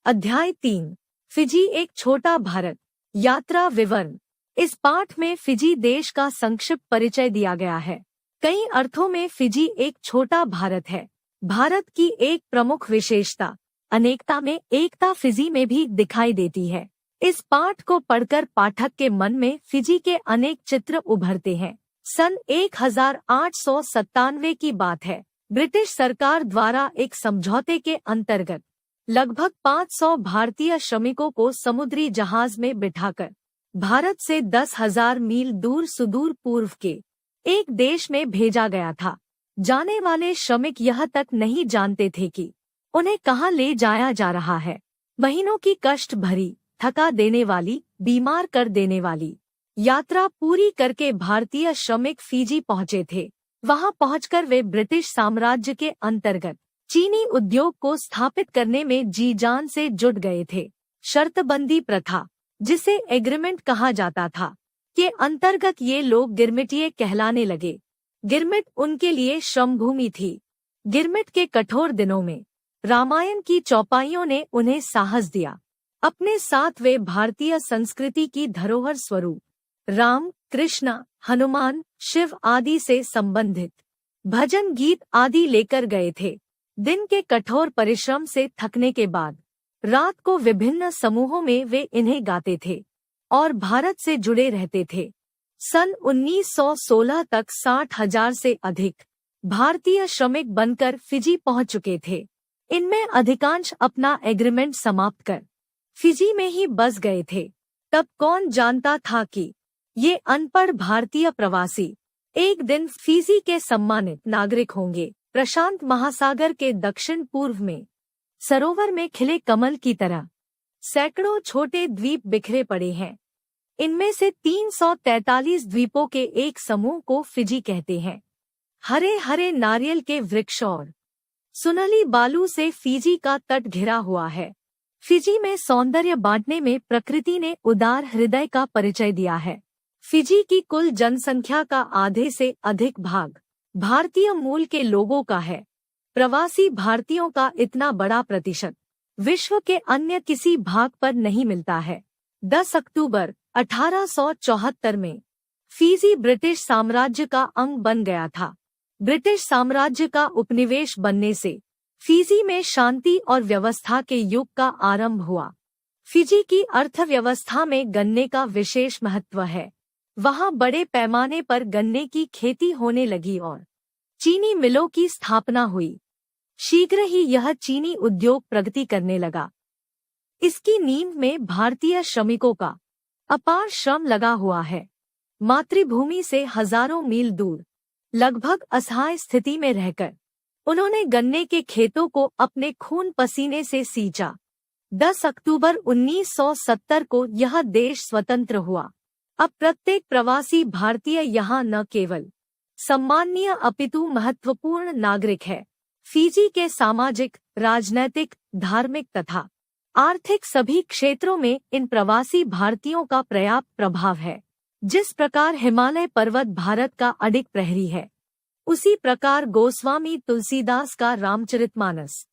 अध्याय 3 फिजी एक छोटा भारत। यात्रा विवरण। इस पाठ में फिजी देश का संक्षिप्त परिचय दिया गया है। कई अर्थों में फिजी एक छोटा भारत है। भारत की एक प्रमुख विशेषता अनेकता में एकता फिजी में भी दिखाई देती है। इस पाठ को पढ़कर पाठक के मन में फिजी के अनेक चित्र उभरते हैं। सन 1897 की बात है। ब्रिटिश सरकार द्वारा एक समझौते के अंतर्गत लगभग 500 भारतीय श्रमिकों को समुद्री जहाज में बिठाकर भारत से 10,000 मील दूर सुदूर पूर्व के एक देश में भेजा गया था। जाने वाले श्रमिक यह तक नहीं जानते थे कि उन्हें कहां ले जाया जा रहा है। महीनों की कष्ट भरी, थका देने वाली, बीमार कर देने वाली यात्रा पूरी करके भारतीय श्रमिक फिजी पहुंचे थे। वहां पहुंचकर वे ब्रिटिश साम्राज्य के अंतर्गत चीनी उद्योग को स्थापित करने में जी जान से जुट गए थे। शर्तबंदी प्रथा, जिसे एग्रीमेंट कहा जाता था, के अंतर्गत ये लोग गिरमिटिये कहलाने लगे। गिरमिट उनके लिए श्रम भूमि थी। गिरमिट के कठोर दिनों में रामायण की चौपाइयों ने उन्हें साहस दिया। अपने साथ वे भारतीय संस्कृति की धरोहर स्वरूप राम, कृष्ण, हनुमान, शिव आदि से संबंधित भजन गीत आदि लेकर गए थे। दिन के कठोर परिश्रम से थकने के बाद रात को विभिन्न समूहों में वे इन्हें गाते थे और भारत से जुड़े रहते थे। सन 1916 तक 60,000 से अधिक भारतीय श्रमिक बनकर फिजी पहुंच चुके थे। इनमें अधिकांश अपना एग्रीमेंट समाप्त कर फिजी में ही बस गए थे। तब कौन जानता था कि ये अनपढ़ भारतीय प्रवासी एक दिन फिजी के सम्मानित नागरिक होंगे। प्रशांत महासागर के दक्षिण पूर्व में सरोवर में खिले कमल की तरह सैकड़ों छोटे द्वीप बिखरे पड़े हैं। इनमें से 343 द्वीपों के एक समूह को फिजी कहते हैं। हरे हरे नारियल के वृक्ष और सुनहली बालू से फिजी का तट घिरा हुआ है। फिजी में सौंदर्य बांटने में प्रकृति ने उदार हृदय का परिचय दिया है। फिजी की कुल जनसंख्या का आधे से अधिक भाग भारतीय मूल के लोगों का है। प्रवासी भारतीयों का इतना बड़ा प्रतिशत विश्व के अन्य किसी भाग पर नहीं मिलता है। 10 अक्टूबर 1874 में फिजी ब्रिटिश साम्राज्य का अंग बन गया था। ब्रिटिश साम्राज्य का उपनिवेश बनने से फिजी में शांति और व्यवस्था के युग का आरंभ हुआ। फिजी की अर्थव्यवस्था में गन्ने का विशेष महत्व है। वहां बड़े पैमाने पर गन्ने की खेती होने लगी और चीनी मिलों की स्थापना हुई। शीघ्र ही यह चीनी उद्योग प्रगति करने लगा। इसकी नींव में भारतीय श्रमिकों का अपार श्रम लगा हुआ है। मातृभूमि से हजारों मील दूर लगभग असहाय स्थिति में रहकर उन्होंने गन्ने के खेतों को अपने खून पसीने से सींचा। 10 अक्टूबर 1970 को यह देश स्वतंत्र हुआ। अब प्रत्येक प्रवासी भारतीय यहाँ न केवल सम्माननीय अपितु महत्वपूर्ण नागरिक है। फिजी के सामाजिक, राजनैतिक, धार्मिक तथा आर्थिक सभी क्षेत्रों में इन प्रवासी भारतीयों का पर्याप्त प्रभाव है। जिस प्रकार हिमालय पर्वत भारत का अडिग प्रहरी है, उसी प्रकार गोस्वामी तुलसीदास का रामचरितमानस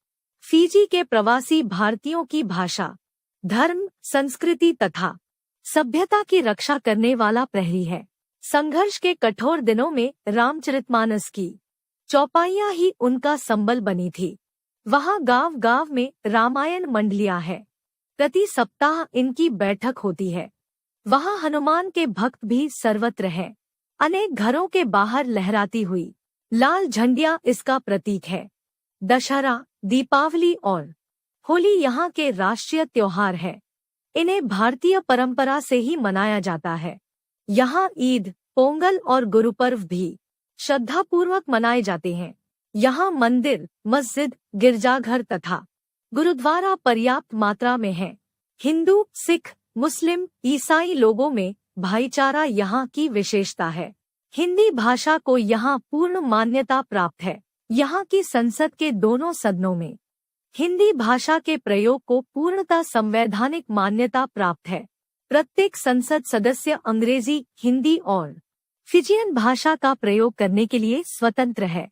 फिजी के प्रवासी भारतीयों की भाषा, धर्म, संस्कृति तथा सभ्यता की रक्षा करने वाला प्रहरी है। संघर्ष के कठोर दिनों में रामचरितमानस की चौपाइयां ही उनका संबल बनी थी। वहां गांव-गांव में रामायण मंडलियां है। प्रति सप्ताह इनकी बैठक होती है। वहां हनुमान के भक्त भी सर्वत्र हैं। अनेक घरों के बाहर लहराती हुई लाल झंडियां इसका प्रतीक है। दशहरा, दीपावली और होली यहाँ के राष्ट्रीय त्योहार है। इन्हें भारतीय परंपरा से ही मनाया जाता है। यहाँ ईद, पोंगल और गुरुपर्व भी श्रद्धापूर्वक मनाए जाते हैं। यहाँ मंदिर, मस्जिद, गिरजाघर तथा गुरुद्वारा पर्याप्त मात्रा में हैं। हिंदू, सिख, मुस्लिम, ईसाई लोगों में भाईचारा यहाँ की विशेषता है। हिंदी भाषा को यहाँ पूर्ण मान्यता प्राप्त है। यहाँ की संसद के दोनों सदनों में हिंदी भाषा के प्रयोग को पूर्णतः संवैधानिक मान्यता प्राप्त है। प्रत्येक संसद सदस्य अंग्रेजी, हिंदी और फिजियन भाषा का प्रयोग करने के लिए स्वतंत्र है।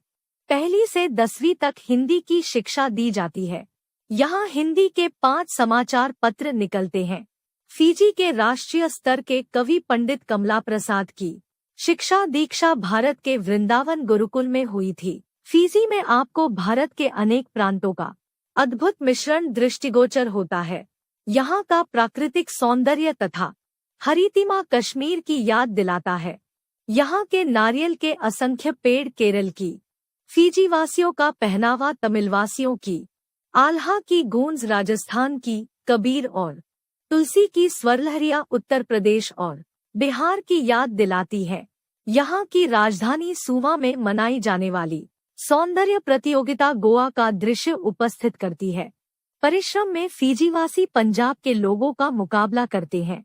1ली से 10वीं तक हिंदी की शिक्षा दी जाती है। यहाँ हिंदी के 5 समाचार पत्र निकलते हैं। फीजी के राष्ट्रीय स्तर के कवि पंडित कमला प्रसाद की शिक्षा दीक्षा भारत के वृंदावन गुरुकुल में हुई थी। फीजी में आपको भारत के अनेक प्रांतों का अद्भुत मिश्रण दृष्टिगोचर होता है। यहाँ का प्राकृतिक सौंदर्य तथा हरितिमा कश्मीर की याद दिलाता है। यहाँ के नारियल के असंख्य पेड़ केरल की, फीजी वासियों का पहनावा तमिलवासियों की, आल्हा की गूंज राजस्थान की, कबीर और तुलसी की स्वरलहरियां उत्तर प्रदेश और बिहार की याद दिलाती है। यहाँ की राजधानी सुवा में मनाई जाने वाली सौंदर्य प्रतियोगिता गोवा का दृश्य उपस्थित करती है। परिश्रम में फीजीवासी पंजाब के लोगों का मुकाबला करते हैं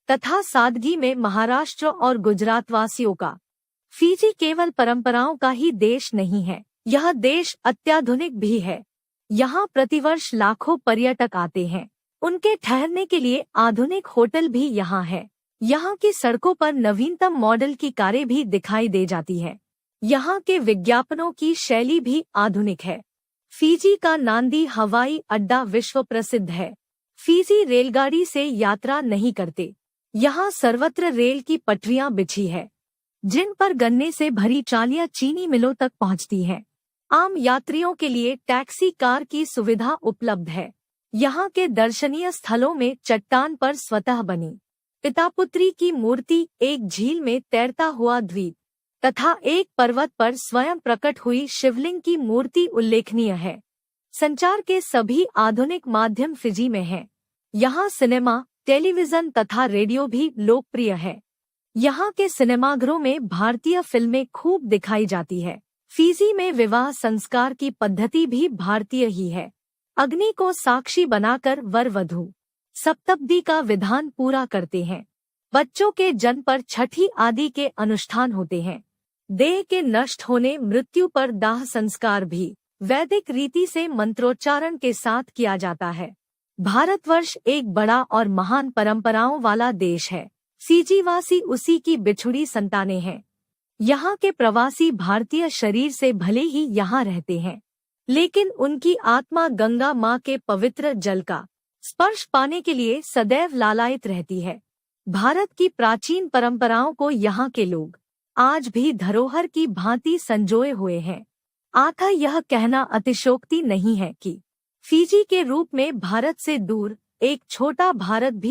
तथा सादगी में महाराष्ट्र और गुजरात वासियों का। फीजी केवल परंपराओं का ही देश नहीं है, यह देश अत्याधुनिक भी है। यहाँ प्रतिवर्ष लाखों पर्यटक आते हैं। उनके ठहरने के लिए आधुनिक होटल भी यहाँ है। यहाँ की सड़कों पर नवीनतम मॉडल की कारें भी दिखाई दे जाती है। यहाँ के विज्ञापनों की शैली भी आधुनिक है। फीजी का नांदी हवाई अड्डा विश्व प्रसिद्ध है। फीजी रेलगाड़ी से यात्रा नहीं करते। यहाँ सर्वत्र रेल की पटरियां बिछी है, जिन पर गन्ने से भरी ट्रालियां चीनी मिलों तक पहुँचती हैं। आम यात्रियों के लिए टैक्सी कार की सुविधा उपलब्ध है। यहाँ के दर्शनीय स्थलों में चट्टान पर स्वतः बनी पिता पुत्री की मूर्ति, एक झील में तैरता हुआ द्वीप तथा एक पर्वत पर स्वयं प्रकट हुई शिवलिंग की मूर्ति उल्लेखनीय है। संचार के सभी आधुनिक माध्यम फिजी में हैं। यहाँ सिनेमा, टेलीविजन तथा रेडियो भी लोकप्रिय है। यहाँ के सिनेमाघरों में भारतीय फिल्में खूब दिखाई जाती है। फीजी में विवाह संस्कार की पद्धति भी भारतीय ही है। अग्नि को साक्षी बनाकर वर वधू सप्तपदी का विधान पूरा करते हैं। बच्चों के जन्म पर छठी आदि के अनुष्ठान होते हैं। देह के नष्ट होने, मृत्यु पर दाह संस्कार भी वैदिक रीति से मंत्रोच्चारण के साथ किया जाता है। भारतवर्ष एक बड़ा और महान परंपराओं वाला देश है। फीजीवासी उसी की बिछुड़ी संतानें हैं। यहाँ के प्रवासी भारतीय शरीर से भले ही यहाँ रहते हैं, लेकिन उनकी आत्मा गंगा माँ के पवित्र जल का स्पर्श पाने के लिए सदैव लालायित रहती है। भारत की प्राचीन परंपराओं को यहाँ के लोग आज भी धरोहर की भांति संजोए हुए हैं। अतः यह कहना अतिशयोक्ति नहीं है कि फीजी के रूप में भारत से दूर एक छोटा भारत भी